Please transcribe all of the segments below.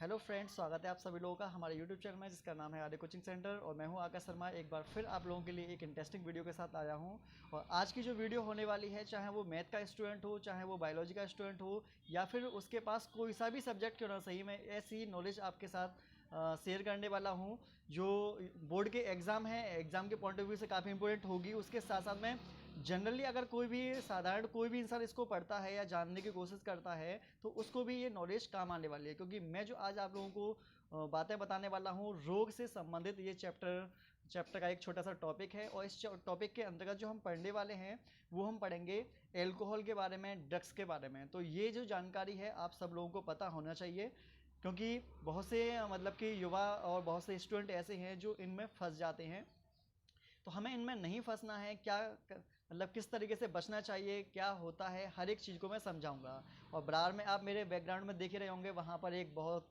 Hello friends, स्वागत है आप सभी लोगों का हमारे यूट्यूब चैनल में जिसका नाम है आर्य कोचिंग सेंटर। और मैं हूं आकाश शर्मा। एक बार फिर आप लोगों के लिए एक इंटरेस्टिंग वीडियो के साथ आया हूं। और आज की जो वीडियो होने वाली है, चाहे वो मैथ का स्टूडेंट हो, चाहे वो बायोलॉजी का स्टूडेंट हो, या फिर उसके पास कोई सा भी सब्जेक्ट क्यों ना सही, मैं ऐसी नॉलेज आपके साथ शेयर करने वाला हूं जो बोर्ड के एग्ज़ाम है, एग्ज़ाम के पॉइंट ऑफ व्यू से काफ़ी इंपॉर्टेंट होगी। उसके साथ साथ में जनरली अगर कोई भी साधारण कोई भी इंसान इसको पढ़ता है या जानने की कोशिश करता है तो उसको भी ये नॉलेज काम आने वाली है। क्योंकि मैं जो आज आप लोगों को बातें बताने वाला हूँ, रोग से संबंधित ये चैप्टर का एक छोटा सा टॉपिक है। और इस टॉपिक के अंतर्गत जो हम पढ़ने वाले हैं वो हम पढ़ेंगे एल्कोहल के बारे में, ड्रग्स के बारे में। तो ये जो जानकारी है आप सब लोगों को पता होना चाहिए, क्योंकि बहुत से मतलब कि युवा और बहुत से स्टूडेंट ऐसे हैं जो इनमें फंस जाते हैं। तो हमें इनमें नहीं फंसना है। क्या मतलब किस तरीके से बचना चाहिए, क्या होता है, हर एक चीज़ को मैं समझाऊंगा। और बराबर में आप मेरे बैकग्राउंड में देख ही रहे होंगे, वहाँ पर एक बहुत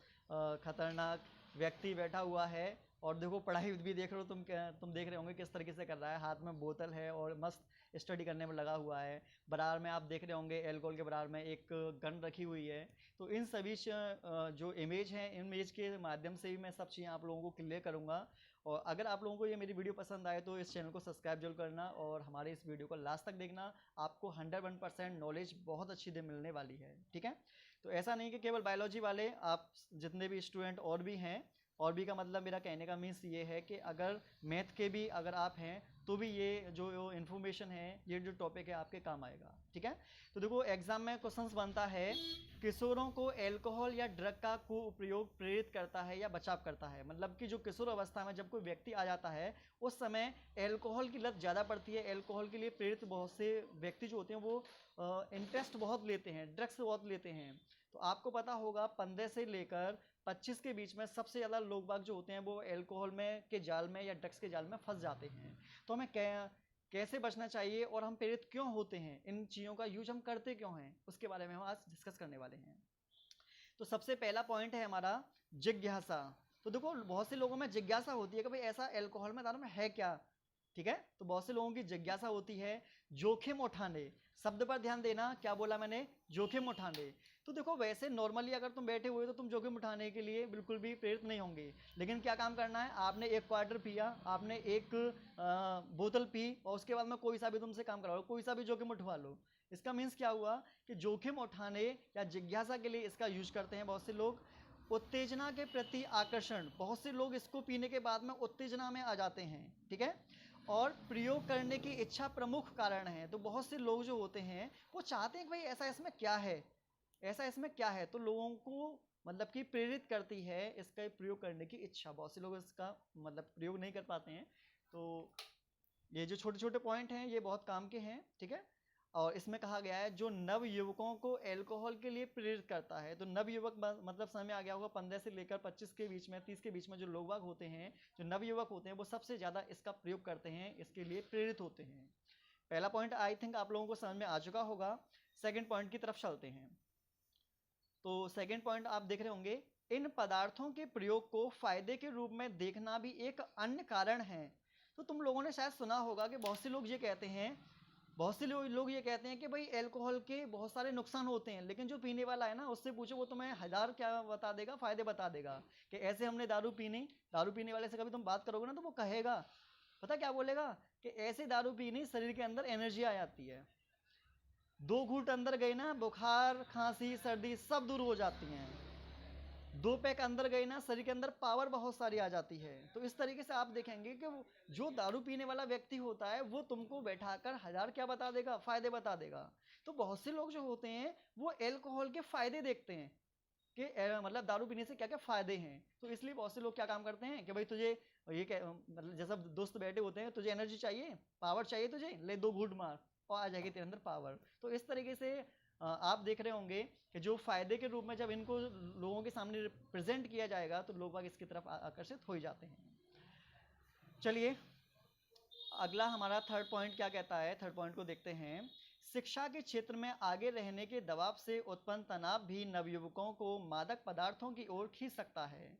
खतरनाक व्यक्ति बैठा हुआ है। और देखो पढ़ाई भी देख रहे हो तुम देख रहे होंगे किस तरीके से कर रहा है। हाथ में बोतल है और मस्त स्टडी करने में लगा हुआ है। बराबर में आप देख रहे होंगे एल्कोहल के बराबर में एक गन रखी हुई है। तो इन सभी जो इमेज हैं, इमेज के माध्यम से भी मैं सब चीज़ें आप लोगों को क्लियर करूँगा। और अगर आप लोगों को ये मेरी वीडियो पसंद आए तो इस चैनल को सब्सक्राइब जरूर करना और हमारे इस वीडियो को लास्ट तक देखना। आपको 101% नॉलेज बहुत अच्छी दे मिलने वाली है, ठीक है। तो ऐसा नहीं कि केवल बायोलॉजी वाले, आप जितने भी स्टूडेंट और भी हैं, और भी का मतलब मेरा कहने का मीन्स ये है कि अगर मैथ के भी अगर आप हैं तो भी ये जो इन्फॉर्मेशन है, ये जो टॉपिक है आपके काम आएगा, ठीक है। तो देखो एग्जाम में क्वेश्चंस बनता है, किशोरों को एल्कोहल या ड्रग का कुप्रयोग प्रेरित करता है या बचाव करता है। मतलब कि जो किशोर अवस्था में जब कोई व्यक्ति आ जाता है उस समय एल्कोहल की लत ज़्यादा पड़ती है। एल्कोहल के लिए प्रेरित बहुत से व्यक्ति जो होते हैं वो इंटरेस्ट बहुत लेते हैं, ड्रग्स बहुत लेते हैं। तो आपको पता होगा 15 से लेकर 25 के बीच में सबसे ज़्यादा लोग बाग जो होते हैं वो एल्कोहल में के जाल में या ड्रग्स के जाल में फंस जाते हैं। तो हमें कैसे बचना चाहिए और हम प्रेरित क्यों होते हैं, इन चीज़ों का यूज हम करते क्यों हैं, उसके बारे में हम आज डिस्कस करने वाले हैं। तो सबसे पहला पॉइंट है हमारा जिज्ञासा। तो देखो बहुत से लोगों में जिज्ञासा होती है कि भाई ऐसा एल्कोहल में दारू में है क्या, ठीक है। तो बहुत से लोगों की जिज्ञासा होती है। जोखिम उठाने, शब्द पर ध्यान देना, क्या बोला मैंने, जोखिम उठाने। तो देखो वैसे नॉर्मली अगर तुम बैठे हुए तो तुम जोखिम उठाने के लिए बिल्कुल भी प्रेरित नहीं होंगे। लेकिन क्या काम करना है, आपने एक क्वार्टर पिया, आपने एक बोतल पी और उसके बाद में कोई सा भी तुमसे काम कराओ, कोई सा भी जोखिम उठवा लो। इसका मीन्स क्या हुआ कि जोखिम उठाने या जिज्ञासा के लिए इसका यूज करते हैं बहुत से लोग। उत्तेजना के प्रति आकर्षण, बहुत से लोग इसको पीने के बाद में उत्तेजना में आ जाते हैं, ठीक है। और प्रयोग करने की इच्छा प्रमुख कारण है। तो बहुत से लोग जो होते हैं वो चाहते हैं कि भाई ऐसा इसमें क्या है, ऐसा इसमें क्या है। तो लोगों को मतलब कि प्रेरित करती है इसका प्रयोग करने की इच्छा। बहुत से लोग इसका मतलब प्रयोग नहीं कर पाते हैं। तो ये जो छोटे छोटे पॉइंट हैं ये बहुत काम के हैं, ठीक है। और इसमें कहा गया है जो नव युवकों को एल्कोहल के लिए प्रेरित करता है। तो नव युवक मतलब समय आ गया होगा 15 से लेकर 25 के बीच में, 30 के बीच में जो लोग बाग होते हैं, जो नव युवक होते हैं वो सबसे ज़्यादा इसका प्रयोग करते हैं, इसके लिए प्रेरित होते हैं। पहला पॉइंट आई थिंक आप लोगों को समझ में आ चुका होगा। सेकेंड पॉइंट की तरफ चलते हैं। तो सेकेंड पॉइंट आप देख रहे होंगे, इन पदार्थों के प्रयोग को फायदे के रूप में देखना भी एक अन्य कारण है। तो तुम लोगों ने शायद सुना होगा कि बहुत से लोग ये कहते हैं, बहुत से लोग ये कहते हैं कि भाई एल्कोहल के बहुत सारे नुकसान होते हैं, लेकिन जो पीने वाला है ना उससे पूछो वो तुम्हें हजार क्या बता देगा, फायदे बता देगा कि ऐसे हमने दारू पीनी। दारू पीने वाले से कभी तुम बात करोगे ना तो वो कहेगा, पता क्या बोलेगा, कि ऐसे दारू पीनी शरीर के अंदर एनर्जी आ जाती है, 2 घूंट अंदर गई ना बुखार खांसी सर्दी सब दूर हो जाती हैं, 2 पैक अंदर गई ना शरीर के अंदर पावर बहुत सारी आ जाती है। तो इस तरीके से आप देखेंगे कि जो दारू पीने वाला व्यक्ति होता है वो तुमको बैठाकर हजार क्या बता देगा, फायदे बता देगा। तो बहुत से लोग जो होते हैं वो एल्कोहल के फायदे देखते हैं कि मतलब दारू पीने से क्या क्या फायदे हैं। तो इसलिए बहुत से लोग क्या काम करते हैं कि भाई तुझे ये मतलब जैसा दोस्त बैठे होते हैं, तुझे एनर्जी चाहिए, पावर चाहिए, तुझे ले 2 घूंट मार और आ जाएगी तेरे अंदर पावर। तो इस तरीके से आप देख रहे होंगे कि जो फायदे के रूप में जब इनको लोगों के सामने प्रेजेंट किया जाएगा तो लोग बाग इसकी तरफ आकर्षित हो जाते हैं। चलिए अगला हमारा थर्ड पॉइंट क्या कहता है, थर्ड पॉइंट को देखते हैं। शिक्षा के क्षेत्र में आगे रहने के दबाव से उत्पन्न तनाव भी नवयुवकों को मादक पदार्थों की ओर खींच सकता है।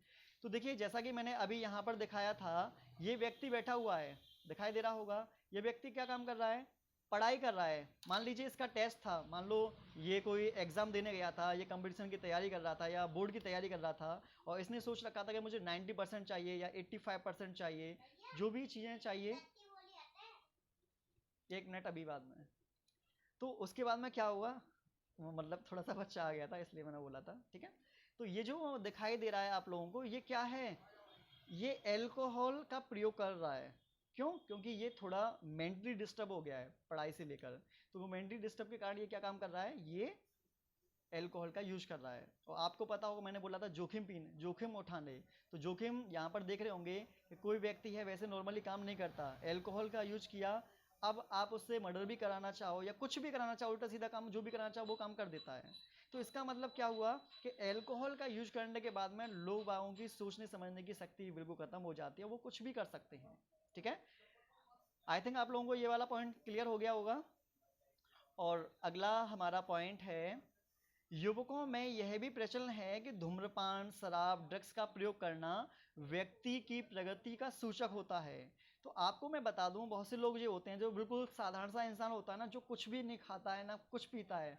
तो देखिए जैसा कि मैंने अभी यहाँ पर दिखाया था, ये व्यक्ति बैठा हुआ है, दिखाई दे रहा होगा। ये व्यक्ति क्या काम कर रहा है, पढ़ाई कर रहा है, मान लीजिए इसका टेस्ट था, मान लो ये कोई एग्जाम देने गया था, ये कंपटीशन की तैयारी कर रहा था या बोर्ड की तैयारी कर रहा था, और इसने सोच रखा था कि मुझे 90% चाहिए या 85% चाहिए, जो भी चीज़ें चाहिए। 1 मिनट, अभी बाद में। तो उसके बाद में क्या हुआ, मतलब थोड़ा सा बच्चा आ गया था इसलिए मैंने बोला था, ठीक है। तो ये जो दिखाई दे रहा है आप लोगों को, ये क्या है, ये एल्कोहल का प्रयोग कर रहा है। क्यों? क्योंकि ये थोड़ा मेंटली डिस्टर्ब हो गया है पढ़ाई से लेकर, तो वो मेंटली डिस्टर्ब के कारण ये क्या काम कर रहा है, ये एल्कोहल का यूज कर रहा है। और आपको पता होगा, मैंने बोला था जोखिम पीने, जोखिम उठाने, तो जोखिम यहाँ पर देख रहे होंगे कि कोई व्यक्ति है वैसे नॉर्मली काम नहीं करता, एल्कोहल का यूज किया, अब आप उससे मर्डर भी कराना चाहो या कुछ भी कराना चाहो, उल्टा सीधा काम जो भी कराना चाहो वो काम कर देता है। तो इसका मतलब क्या हुआ कि एल्कोहल का यूज करने के बाद में लोग बागों की सोचने समझने की शक्ति बिल्कुल खत्म हो जाती है, वो कुछ भी कर सकते हैं, ठीक है। आई थिंक आप लोगों को ये वाला पॉइंट क्लियर हो गया होगा। और अगला हमारा पॉइंट है, युवकों में यह भी प्रचलन है कि धूम्रपान, शराब, ड्रग्स का प्रयोग करना व्यक्ति की प्रगति का सूचक होता है। तो आपको मैं बता दूं, बहुत से लोग ये होते हैं जो बिल्कुल साधारण सा इंसान होता है ना, जो कुछ भी नहीं खाता है ना कुछ पीता है,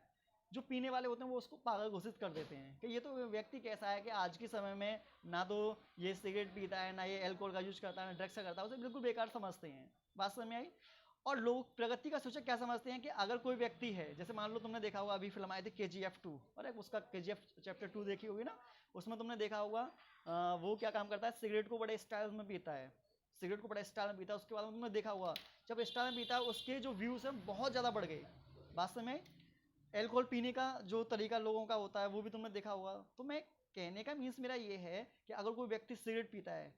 जो पीने वाले होते हैं वो उसको पागल घोषित कर देते हैं कि ये तो व्यक्ति कैसा है कि आज के समय में ना तो ये सिगरेट पीता है, ना ये एल्कोहल का यूज करता है, ना ड्रग्स का करता है, उसे बिल्कुल बेकार समझते हैं। बात समझ में आई? और लोग प्रगति का सूचक क्या समझते हैं कि अगर कोई व्यक्ति है, जैसे मान लो तुमने देखा होगा अभी फिल्म आई थी KGF 2, अरे उसका KGF चैप्टर 2 देखी होगी ना, उसमें तुमने देखा होगा वो क्या काम करता है, सिगरेट को बड़े स्टाइल में पीता है, सिगरेट को बड़े स्टाइल में पीता है। उसके बाद तुमने देखा हुआ जब स्टाइल में पीता है उसके जो व्यूज हैं बहुत ज़्यादा बढ़ गए। वास्तव में एल्कोहल पीने का जो तरीका लोगों का होता है वो भी तुमने देखा होगा। तो मैं कहने का मीन्स मेरा ये है कि अगर कोई व्यक्ति सिगरेट पीता है,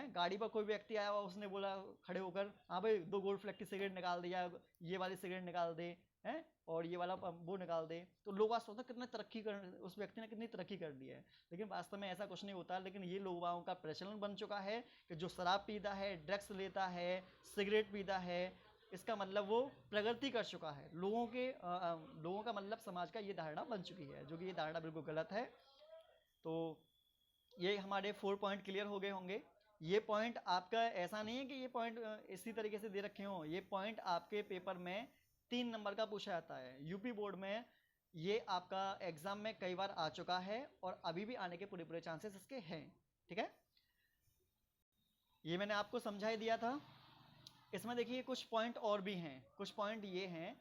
गाड़ी पर कोई व्यक्ति आया हुआ, उसने बोला खड़े होकर, हाँ भाई 2 गोल्ड फ्लैग की सिगरेट निकाल दिया, ये वाली सिगरेट निकाल दे, हैं, और ये वाला वो निकाल दे, तो लोग आज सोचते कितने तरक्की कर, उस व्यक्ति ने कितनी तरक्की कर दी है। लेकिन वास्तव में ऐसा कुछ नहीं होता। लेकिन ये लोगों का प्रचलन बन चुका है कि जो शराब पीता है, ड्रग्स लेता है, सिगरेट पीता है, इसका मतलब वो प्रगति कर चुका है। लोगों का मतलब समाज का ये धारणा बन चुकी है, जो कि ये धारणा बिल्कुल गलत है। तो ये हमारे 4 पॉइंट क्लियर हो गए होंगे। ये पॉइंट आपका ऐसा नहीं है कि ये पॉइंट इसी तरीके से दे रखे हों, ये पॉइंट आपके पेपर में 3 नंबर का पूछा जाता है। यूपी बोर्ड में ये आपका एग्जाम में कई बार आ चुका है और अभी भी आने के पूरे पूरे चांसेस इसके हैं, ठीक है। ये मैंने आपको समझा ही दिया था। इसमें देखिए कुछ पॉइंट और भी हैं। कुछ पॉइंट ये हैं,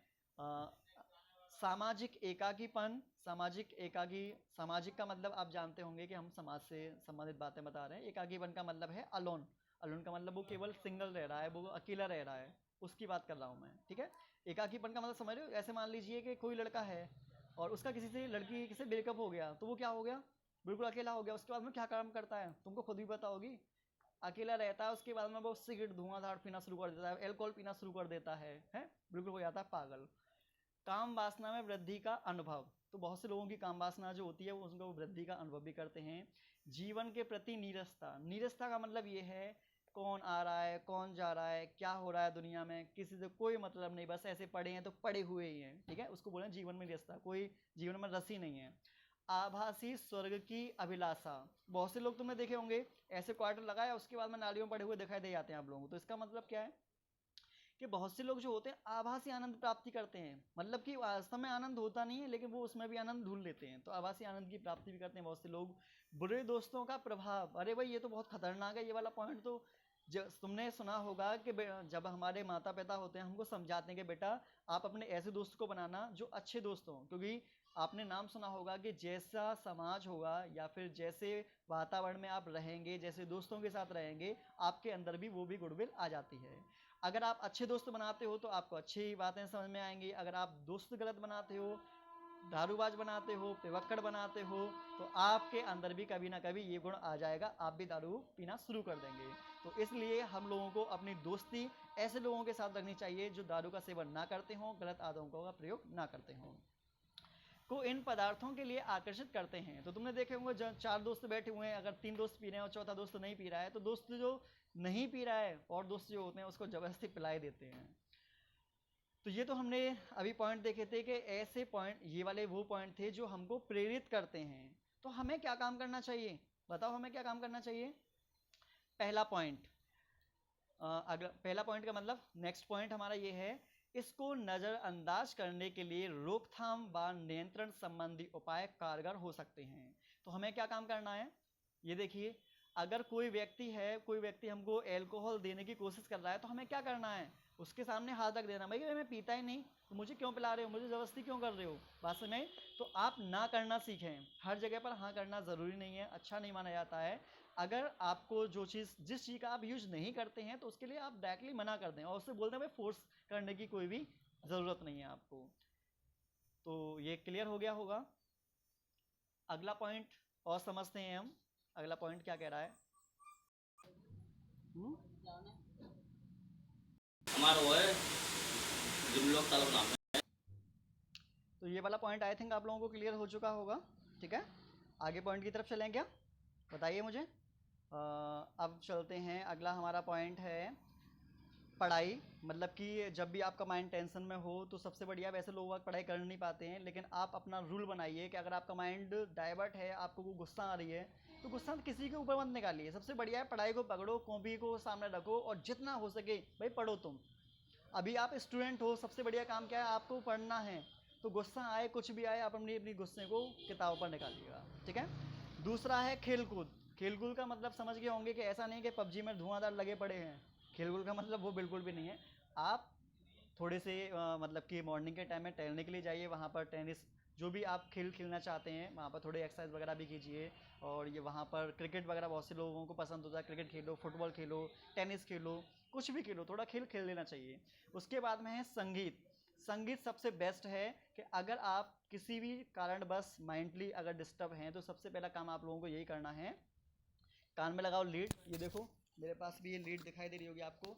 सामाजिक एकाकीपन, सामाजिक का मतलब आप जानते होंगे कि हम समाज से संबंधित बातें बता रहे हैं। एकाकीपन का मतलब है अलोन, अलोन का मतलब वो केवल सिंगल रह रहा है, वो अकेला रह रहा है, उसकी बात कर रहा हूँ मैं, ठीक है। एकाकीपन का मतलब समझ रहे हो, ऐसे मान लीजिए कि कोई लड़का है और उसका लड़की से ब्रेकअप हो गया, तो वो क्या हो गया, बिल्कुल अकेला हो गया। उसके बाद में क्या काम करता है तुमको खुद भी पता होगी, अकेला रहता है। उसके बाद में वो सिगरेट धुआंधार पीना शुरू कर देता है, एल्कोहल पीना शुरू कर देता है, बिल्कुल हो जाता है पागल। काम वासना में वृद्धि का अनुभव, तो बहुत से लोगों की काम वासना जो होती है वो उनको वृद्धि का अनुभव भी करते हैं। जीवन के प्रति नीरसता, नीरसता का मतलब ये है कौन आ रहा है, कौन जा रहा है, क्या हो रहा है दुनिया में, किसी से कोई मतलब नहीं, बस ऐसे पड़े हैं तो पड़े हुए ही हैं, ठीक है, उसको बोले जीवन में नीरसता, कोई जीवन में रस ही नहीं है। आभासी स्वर्ग की अभिलाषा, बहुत से लोग तुमने देखे होंगे ऐसे क्वार्टर लगाया उसके बाद में नालियों में पड़े हुए दिखाई दे जाते हैं आप लोगों को। तो इसका मतलब क्या है कि बहुत से लोग जो होते हैं आभासी आनंद प्राप्ति करते हैं, मतलब कि वास्तव में आनंद होता नहीं है लेकिन वो उसमें भी आनंद ढूंढ लेते हैं, तो आभासी आनंद की प्राप्ति भी करते हैं बहुत से लोग। बुरे दोस्तों का प्रभाव, अरे भाई ये तो बहुत खतरनाक है, ये वाला पॉइंट तो तुमने सुना होगा कि जब हमारे माता पिता होते हैं हमको समझाते हैं कि बेटा आप अपने ऐसे दोस्त को बनाना जो अच्छे दोस्त हों, क्योंकि आपने नाम सुना होगा कि जैसा समाज होगा या फिर जैसे वातावरण में आप रहेंगे, जैसे दोस्तों के साथ रहेंगे, आपके अंदर भी वो भी गुडविल आ जाती है। अगर आप अच्छे दोस्त बनाते हो तो आपको अच्छी बातें समझ में आएंगी। अगर आप दोस्त गलत बनाते हो, दारूबाज बनाते हो, पिवक्कड़ बनाते हो, तो आपके अंदर भी कभी ना कभी ये गुण आ जाएगा, आप भी दारू पीना शुरू कर देंगे। तो इसलिए हम लोगों को अपनी दोस्ती ऐसे लोगों के साथ रखनी चाहिए जो दारू का सेवन ना करते हों, गलत आदतों का प्रयोग ना करते हों, को इन पदार्थों के लिए आकर्षित करते हैं। तो तुमने देखे होंगे जब 4 दोस्त बैठे हुए हैं, अगर 3 दोस्त पी रहे हैं और चौथा दोस्त नहीं पी रहा है, तो दोस्त जो नहीं पी रहा है और दोस्त जो होते हैं उसको जबरदस्ती पिलाए देते हैं। तो ये तो हमने अभी पॉइंट देखे थे कि ऐसे पॉइंट, ये वाले वो पॉइंट थे जो हमको प्रेरित करते हैं। तो हमें क्या काम करना चाहिए, बताओ हमें क्या काम करना चाहिए। पहला पॉइंट, अगर पहला पॉइंट का मतलब नेक्स्ट पॉइंट हमारा ये है इसको नज़रअंदाज करने के लिए रोकथाम व नियंत्रण संबंधी उपाय कारगर हो सकते हैं। तो हमें क्या काम करना है, ये देखिए, अगर कोई व्यक्ति हमको एल्कोहल देने की कोशिश कर रहा है तो हमें क्या करना है, उसके सामने हाथ रख देना, भाई मैं पीता ही नहीं तो मुझे क्यों पिला रहे हो, मुझे ज़बरदस्ती क्यों कर रहे हो, बात में। तो आप ना करना सीखें, हर जगह पर हाँ करना ज़रूरी नहीं है, अच्छा नहीं माना जाता है। अगर आपको जिस चीज़ का आप यूज़ नहीं करते हैं तो उसके लिए आप डायरेक्टली मना कर दें और उससे बोलते हैं भाई फोर्स करने की कोई भी ज़रूरत नहीं है आपको। तो ये क्लियर हो गया होगा। अगला पॉइंट और समझते हैं हम, अगला पॉइंट क्या कह रहा है। हमारा वो है जिन लोग तालब नाम है। तो ये वाला पॉइंट आई थिंक आप लोगों को क्लियर हो चुका होगा, ठीक है। आगे पॉइंट की तरफ चलें क्या, बताइए मुझे। अब चलते हैं, अगला हमारा पॉइंट है पढ़ाई। मतलब कि जब भी आपका माइंड टेंशन में हो तो सबसे बढ़िया, वैसे लोग पढ़ाई कर नहीं पाते हैं, लेकिन आप अपना रूल बनाइए कि अगर आपका माइंड डाइवर्ट है, आपको कोई गुस्सा आ रही है तो गुस्सा किसी के ऊपर मत निकालिए। सबसे बढ़िया है पढ़ाई को पकड़ो, कॉपी को सामने रखो और जितना हो सके भाई पढ़ो। तुम अभी आप स्टूडेंट हो, सबसे बढ़िया काम क्या है, आपको पढ़ना है। तो गुस्सा आए कुछ भी आए, आप अपनी गुस्से को किताबों पर निकालिएगा, ठीक है। दूसरा है खेलकूद। खेलकूद का मतलब समझ गए होंगे कि ऐसा नहीं कि पबजी में धुआंधार लगे पड़े हैं, खेलकूद का मतलब वो बिल्कुल भी नहीं है। आप थोड़े से मतलब कि मॉर्निंग के टाइम में टहलने के लिए जाइए, वहाँ पर टेनिस जो भी आप खेल खेलना चाहते हैं वहाँ पर थोड़े एक्सरसाइज वगैरह भी कीजिए। और ये वहाँ पर क्रिकेट वगैरह बहुत से लोगों को पसंद होता है, क्रिकेट खेलो, फुटबॉल खेलो, टेनिस खेलो, कुछ भी खेलो, थोड़ा खेल खेल लेना चाहिए। उसके बाद में है संगीत। संगीत सबसे बेस्ट है कि अगर आप किसी भी कारणवश माइंडली अगर डिस्टर्ब हैं तो सबसे पहला काम आप लोगों को यही करना है, कान में लगाओ लीड। ये देखो मेरे पास भी ये लीड दिखाई दे रही होगी आपको।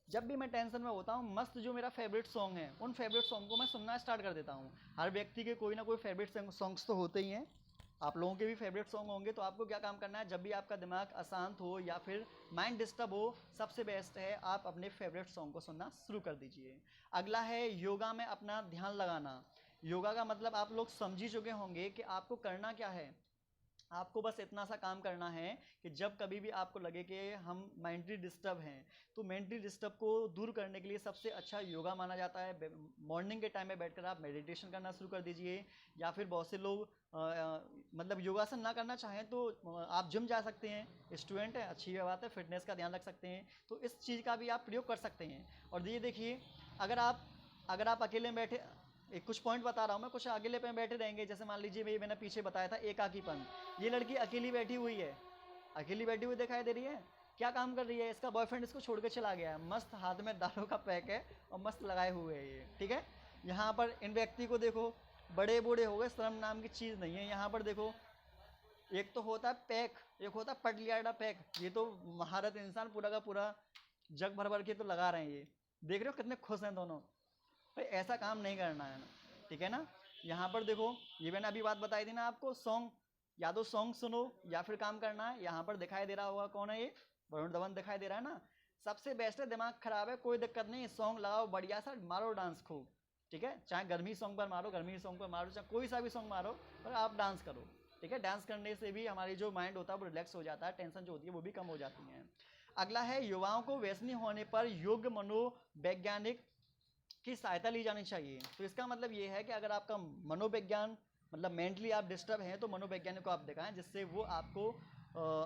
जब भी मैं टेंशन में होता हूँ, मस्त जो मेरा फेवरेट सॉन्ग है उन फेवरेट सॉन्ग को मैं सुनना स्टार्ट कर देता हूँ। हर व्यक्ति के कोई ना कोई फेवरेट सॉन्ग्स तो होते ही हैं, आप लोगों के भी फेवरेट सॉन्ग होंगे। तो आपको क्या काम करना है, जब भी आपका दिमाग अशांत हो या फिर माइंड डिस्टर्ब हो, सबसे बेस्ट है आप अपने फेवरेट सॉन्ग को सुनना शुरू कर दीजिए। अगला है योगा में अपना ध्यान लगाना। योगा का मतलब आप लोग समझ ही चुके होंगे कि आपको करना क्या है। आपको बस इतना सा काम करना है कि जब कभी भी आपको लगे कि हम मेंटली डिस्टर्ब हैं, तो मेंटली डिस्टर्ब को दूर करने के लिए सबसे अच्छा योगा माना जाता है। मॉर्निंग के टाइम में बैठकर आप मेडिटेशन करना शुरू कर दीजिए, या फिर बहुत से लोग मतलब योगासन ना करना चाहें तो आप जिम जा सकते हैं, स्टूडेंट है अच्छी बात है, फिटनेस का ध्यान रख सकते हैं, तो इस चीज़ का भी आप प्रयोग कर सकते हैं। और ये देखिए, अगर आप अकेले बैठे, एक कुछ पॉइंट बता रहा हूँ मैं, कुछ अकेले पे बैठे रहेंगे, जैसे मान लीजिए भाई मैंने पीछे बताया था एकाकीपन, ये लड़की अकेली बैठी हुई है, अकेली बैठी हुई दिखाई दे रही है, क्या काम कर रही है, इसका बॉयफ्रेंड इसको छोड़ के चला गया है, मस्त हाथ में दारू का पैक है और मस्त लगाए हुए है ये, ठीक है। यहाँ पर इन व्यक्ति को देखो, बड़े बूढ़े हो गए, शर्म नाम की चीज़ नहीं है। यहाँ पर देखो, एक तो होता है पैक, एक होता है पटलियाडा पैक, ये तो महारत इंसान पूरा का पूरा जग भर भर के तो लगा रहे हैं ये, देख रहे हो कितने खुश हैं दोनों। भाई ऐसा काम नहीं करना है ना, ठीक है ना। यहाँ पर देखो, ये मैंने अभी बात बताई थी ना आपको, सॉन्ग, या तो सॉन्ग सुनो या फिर काम करना है। यहाँ पर दिखाई दे रहा होगा कौन है ये, वरुण धवन दिखाई दे रहा है ना। सबसे बेस्ट है, दिमाग खराब है कोई दिक्कत नहीं, सॉन्ग लगाओ बढ़िया सा, मारो डांस खूब, ठीक है। चाहे गर्मी सॉन्ग पर मारो, गर्मी सॉन्ग पर मारो, चाहे कोई सा भी सॉन्ग मारो, पर आप डांस करो, ठीक है। डांस करने से भी हमारी जो माइंड होता है वो रिलैक्स हो जाता है, टेंशन जो होती है वो भी कम हो जाती है। अगला है युवाओं को व्यसनी होने पर योग्य मनोवैज्ञानिक की सहायता ली जानी चाहिए। तो इसका मतलब ये है कि अगर आपका मनोविज्ञान मतलब मेंटली आप डिस्टर्ब हैं तो मनोवैज्ञानिक को आप दिखाएं, जिससे वो आपको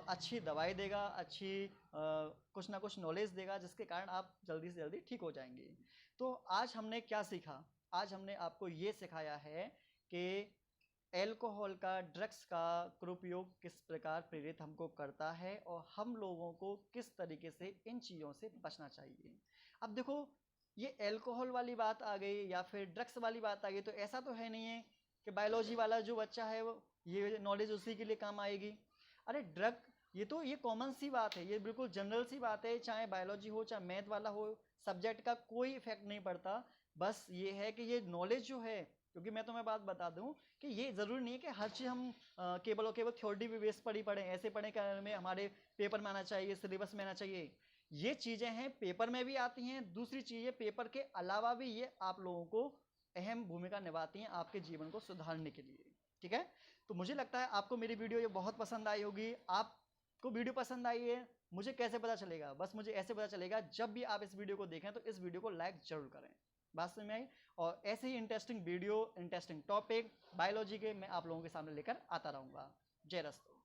अच्छी दवाई देगा, अच्छी कुछ ना कुछ नॉलेज देगा, जिसके कारण आप जल्दी से जल्दी ठीक हो जाएंगे। तो आज हमने क्या सीखा, आज हमने आपको ये सिखाया है कि एल्कोहल का, ड्रग्स का कुरुपयोग किस प्रकार प्रेरित हमको करता है और हम लोगों को किस तरीके से इन चीज़ों से बचना चाहिए। अब देखो, ये एल्कोहल वाली बात आ गई या फिर ड्रग्स वाली बात आ गई, तो ऐसा तो है नहीं है कि बायोलॉजी वाला जो बच्चा है वो ये नॉलेज उसी के लिए काम आएगी। अरे ड्रग, ये कॉमन सी बात है, ये बिल्कुल जनरल सी बात है, चाहे बायोलॉजी हो चाहे मैथ वाला हो, सब्जेक्ट का कोई इफेक्ट नहीं पड़ता। बस ये है कि ये नॉलेज जो है, क्योंकि मैं तुम्हें बात बता दूं कि ये ज़रूरी नहीं है कि हर चीज़ हम केवल और केवल थ्योरी भी बेस पर ही पढ़ें, ऐसे पढ़ें कि हमें हमारे पेपर में आना चाहिए, सिलेबस में आना चाहिए। ये चीज़ें हैं पेपर में भी आती हैं, दूसरी चीज़ें पेपर के अलावा भी ये आप लोगों को अहम भूमिका निभाती हैं आपके जीवन को सुधारने के लिए, ठीक है। तो मुझे लगता है आपको मेरी वीडियो ये बहुत पसंद आई होगी। आपको वीडियो पसंद आई है, मुझे कैसे पता चलेगा, बस मुझे ऐसे पता चलेगा, जब भी आप इस वीडियो को देखें तो इस वीडियो को लाइक जरूर करें। बात समझ में आई? और ऐसे ही interesting video, interesting topic biology के मैं आप लोगों के सामने लेकर आता रहूँगा। जय रस्तो।